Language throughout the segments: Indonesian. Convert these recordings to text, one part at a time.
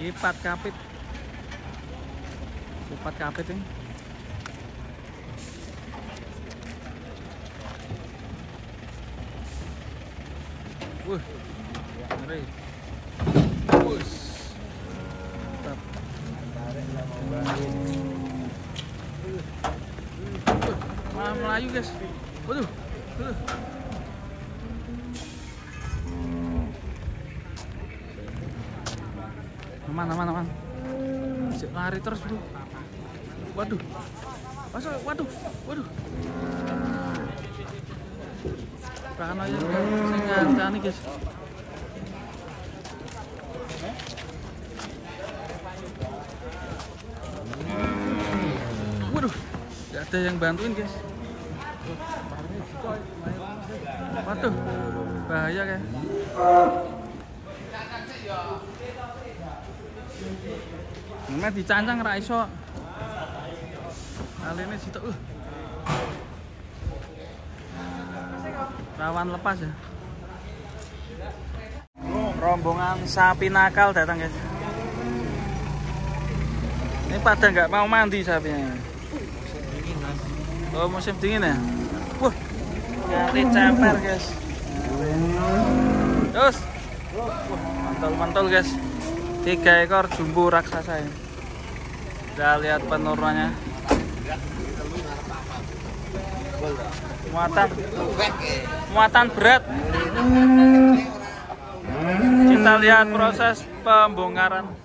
Sipat kapit. Sipat kapit ini. Ngeri. Mantap. Malah melayu guys. Waduh. Aman. Lari terus bro. Waduh. Masuk, waduh. Bahkan aja saya ngancani guys. Waduh, gak ada yang bantuin guys. Waduh, bahaya guys. Ini dicancang ra iso. Aline situ. Rawan lepas ya. Rombongan sapi nakal datang guys. Ini pada nggak mau mandi sapinya. Oh musim dingin ya. Wah, ganti ceper guys. Terus, mantul guys. 3 ekor jumbo raksasa ini. Kita lihat penurunannya. Muatan berat. Kita lihat proses pembongkaran.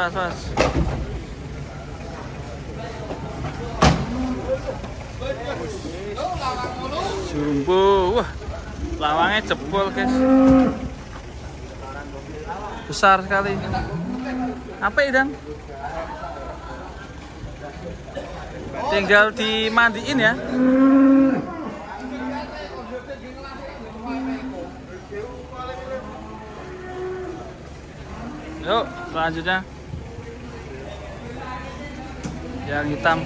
Was. Jumbo, wah, lawangnya jebol guys, besar sekali. Apa ini dan? Tinggal dimandiin ya. Yuk, selanjutnya yang hitam.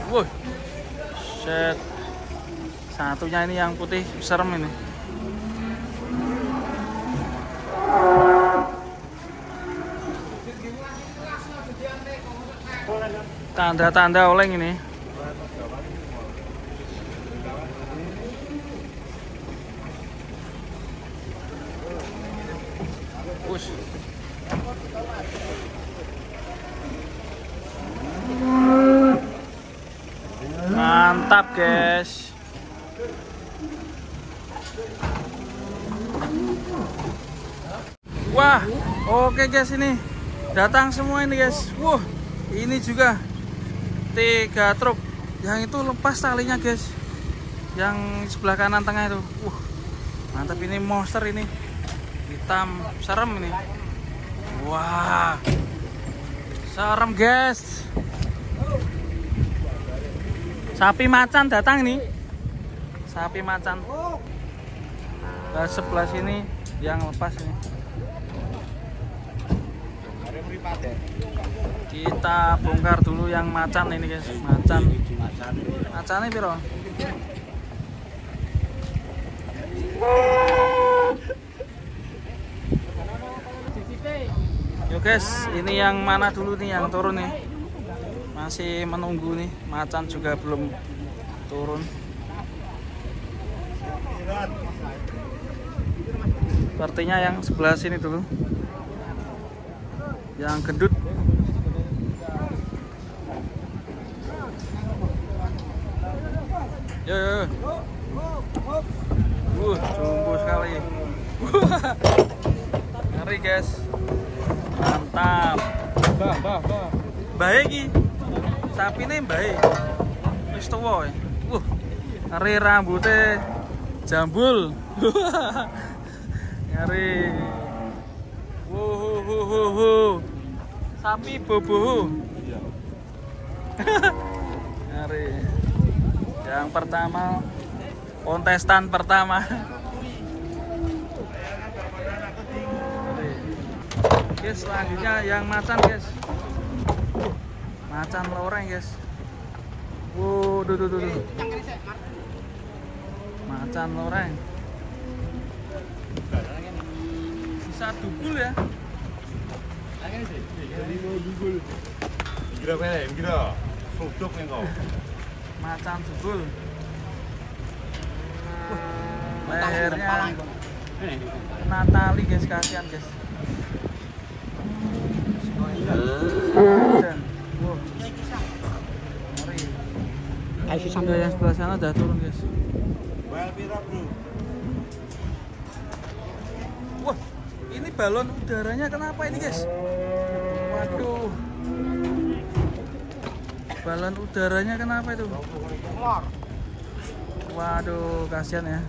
Wuh, set. Satunya ini yang putih, serem ini. Tanda-tanda oleng ini. Push. Mantap guys. Wah, oke guys, ini datang semua ini guys. Wah, ini juga 3 truk. Yang itu lepas talinya guys. Yang sebelah kanan tengah itu. Mantap, ini monster ini. Hitam, serem ini. Wah, serem guys. Sapi macan datang nih. Sapi macan. Nah, sebelah sini yang lepas ini. Kita bongkar dulu yang macan ini guys. Macannya piro? Yo guys, ini yang mana dulu nih yang turun nih? Masih menunggu nih, macan juga belum turun. Sepertinya yang sebelah sini dulu, yang gendut. Yo. Jumbo sekali. Ngeri guys. Mantap. Baik iki. Sapine baik. Wis tuwa. Ngeri rambutnya jambul. Ngeri. Sapi bobo. Ngeri. Yang Yang pertama, kontestan pertama. Guys, selanjutnya yang macan guys. Macan loreng guys. Wow, duh. Macan loreng. Bisa dugul ya. Kira. Suduk engkau. Macan dugul. Lehernya kena tali guys, kasihan guys. Ayo sampai yang sebelah sana udah turun guys. Wah, ini balon udaranya kenapa ini guys? Waduh, balon udaranya kenapa itu? Waduh, kasihan ya.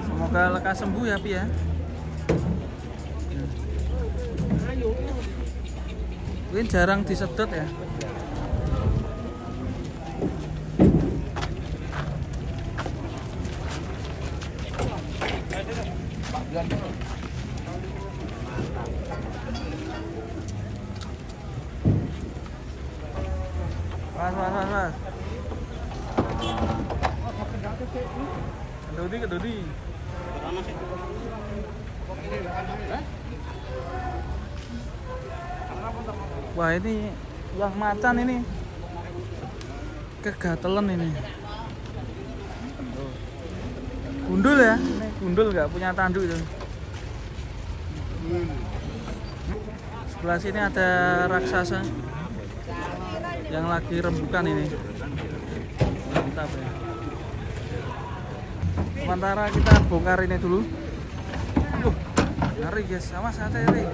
Semoga lekas sembuh ya Pi ya. Mungkin jarang disedot ya. Mas. Kedodi. Wah, ini yang macan ini kegatelan ini. Gundul ya, ini gundul nggak punya tanduk itu. Sebelah sini ada raksasa yang lagi rembukan ini. Mantap ya. Sementara kita bongkar ini dulu. Ngeri guys, sama hati-hati.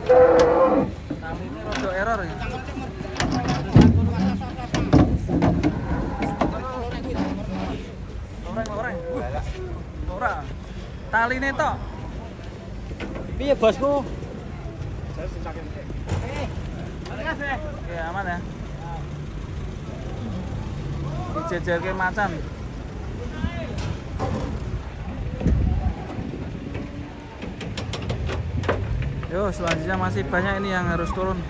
Tali ini rada error ya. Loreng. Ora. Tali ini tok. Piye bosku? Oke, aman ya. Dijejerke macan. Yo, selanjutnya masih banyak ini yang harus turun.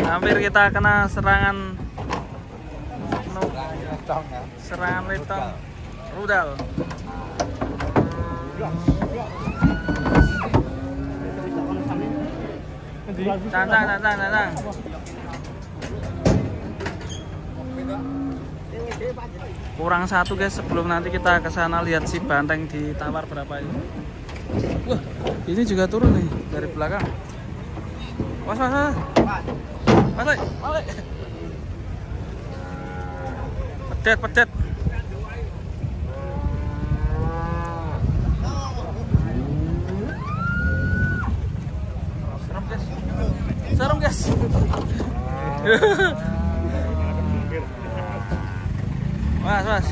Hampir kita kena serangan letong rudal. Tantang. Kurang satu guys, sebelum nanti kita ke sana lihat si banteng ditawar berapa ini. Wah, ini juga turun nih dari belakang. Was. Balik. Pedet. Serem guys. Mas.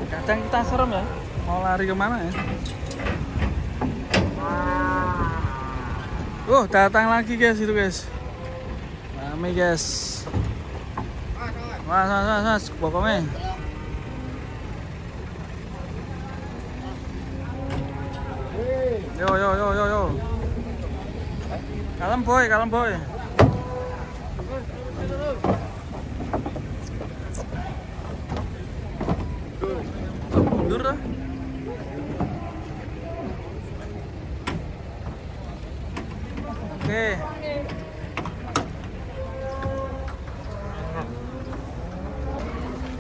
Kadang kita serem ya, mau lari kemana ya? Datang lagi guys itu guys. Rame guys. Mas, pokoknya. Yo. Kalem boy. Mundur dah. Oke.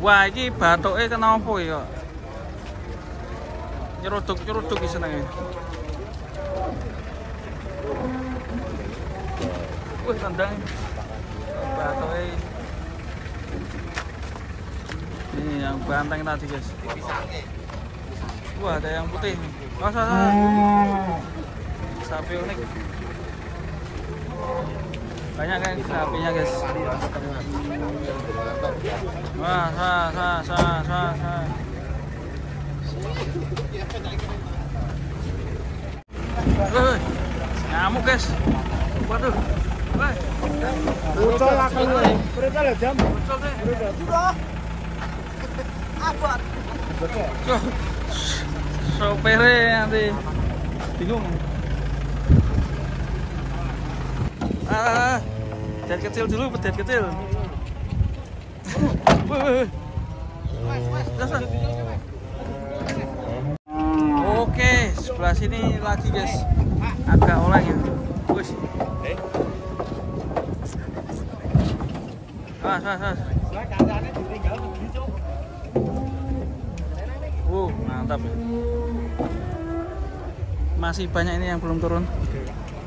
Wah, ini batuknya kenapa ya? Nyeruduk di sana ya. Tendang batuknya. Ini yang banteng tadi guys. Wah, ada yang putih. Sapi unik. Banyak kan sapinya guys. Wah, sah. Nyamuk guys. Waduh. Ucol aku nih. Berita lah jam. Ucol deh. Sudah. Apa? Sopirnya nanti bingung. Pedet kecil dulu, pedet kecil. Oke, sebelah sini lagi guys. Agak oleng ya. Wes. Mantap. Masih banyak ini yang belum turun.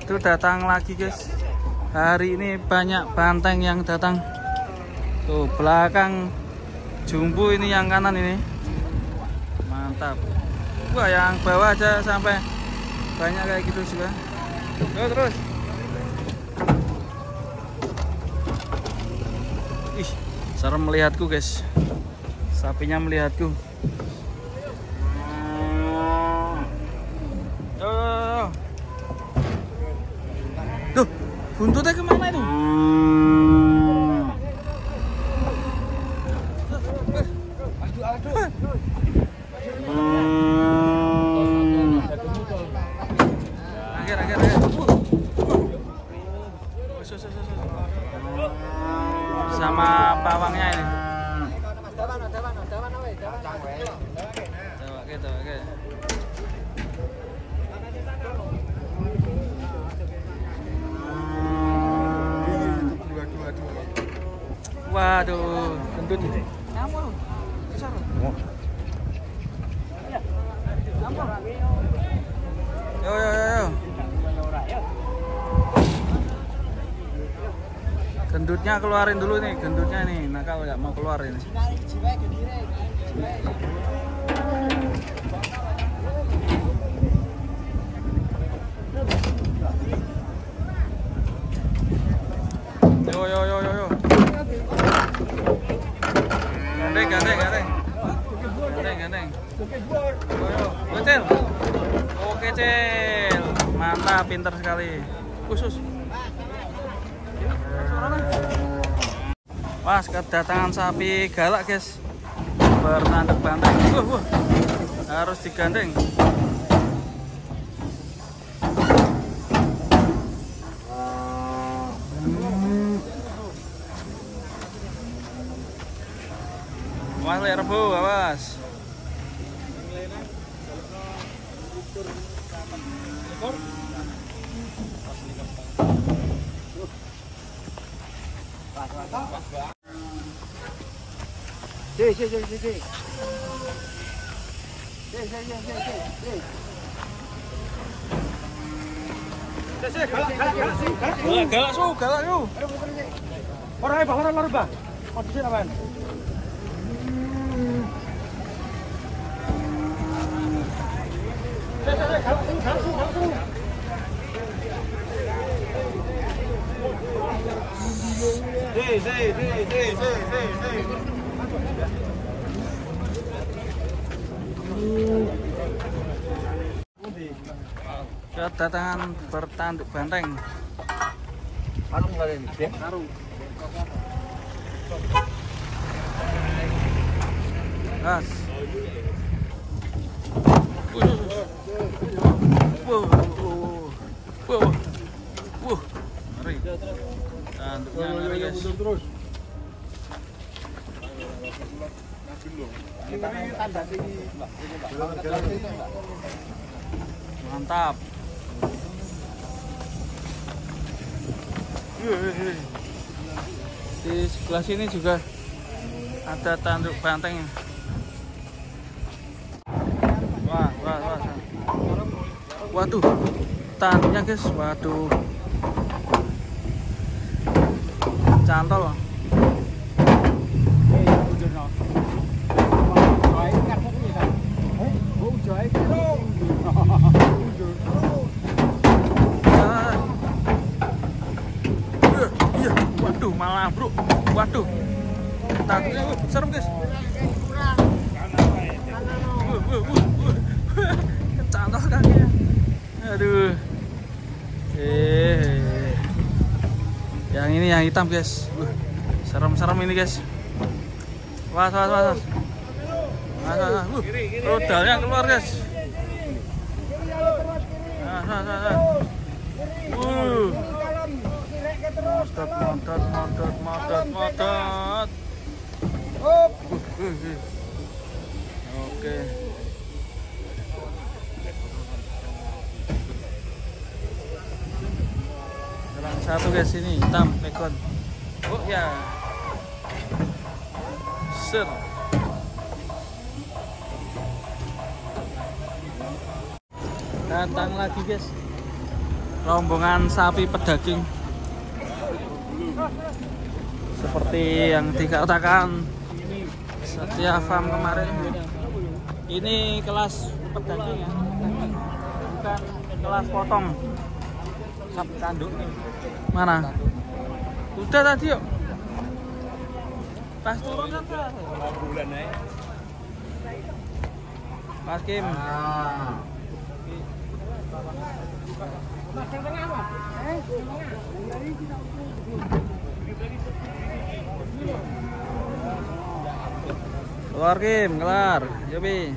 Itu datang lagi guys. Hari ini banyak banteng yang datang. Tuh belakang jumbo ini yang kanan ini. Mantap. Wah, yang bawah aja sampai banyak kayak gitu juga. Terus. Ih, serem melihatku guys. Sapinya melihatku. Tuh, buntutnya kemana itu? Akhir. Sama pawangnya ini. Oke. Waduh, kentut ini. Nyamuk. Besar. Yo. Gendutnya keluarin dulu nih, gendutnya nih. Nakal nggak mau keluar ini. Yo. Gandeng. Kecil. Oke, kecil. Mantap, pintar sekali. Khusus. Wah, kedatangan sapi galak, guys. Bertanduk banteng. Wah. Harus digandeng. Mas lerbu, awas. Galak su. Orang bah. Kondisi apaan? Kedatangan bertanduk banteng. Karung kali ini, karung. Gas. Ngeri. Tanduknya ngeri guys. Terus. Mantap. Di sebelah sini juga ada tanduk banteng. Wah. Waduh, tanduknya guys. Waduh, cantol. Waduh, malah bro. Waduh, tanduknya serem guys. Kecantol kakinya. Aduh. Yang ini yang hitam guys. Serem-serem ini guys. Was. Rudalnya keluar guys. Modot. Oke. Jalan satu guys ini hitam Nikon. Oh ya. Ser. Datang lagi guys. Rombongan sapi pedaging. Seperti yang dikatakan Setia Farm kemarin. Ini kelas pedaging ya. Bukan kelas potong. Sapi tanduk. Mana? Udah tadi yuk. Pas turun kan bulan ya. Pas Kim. Keluar Kim, kelar. Yobi.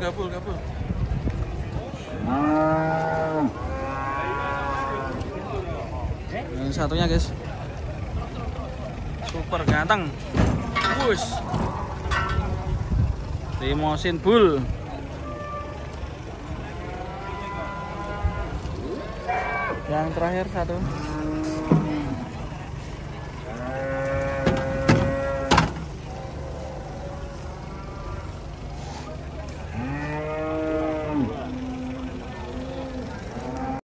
Gabul. Yang satunya guys, super ganteng. Wush. Limosin bull. Yang terakhir satu.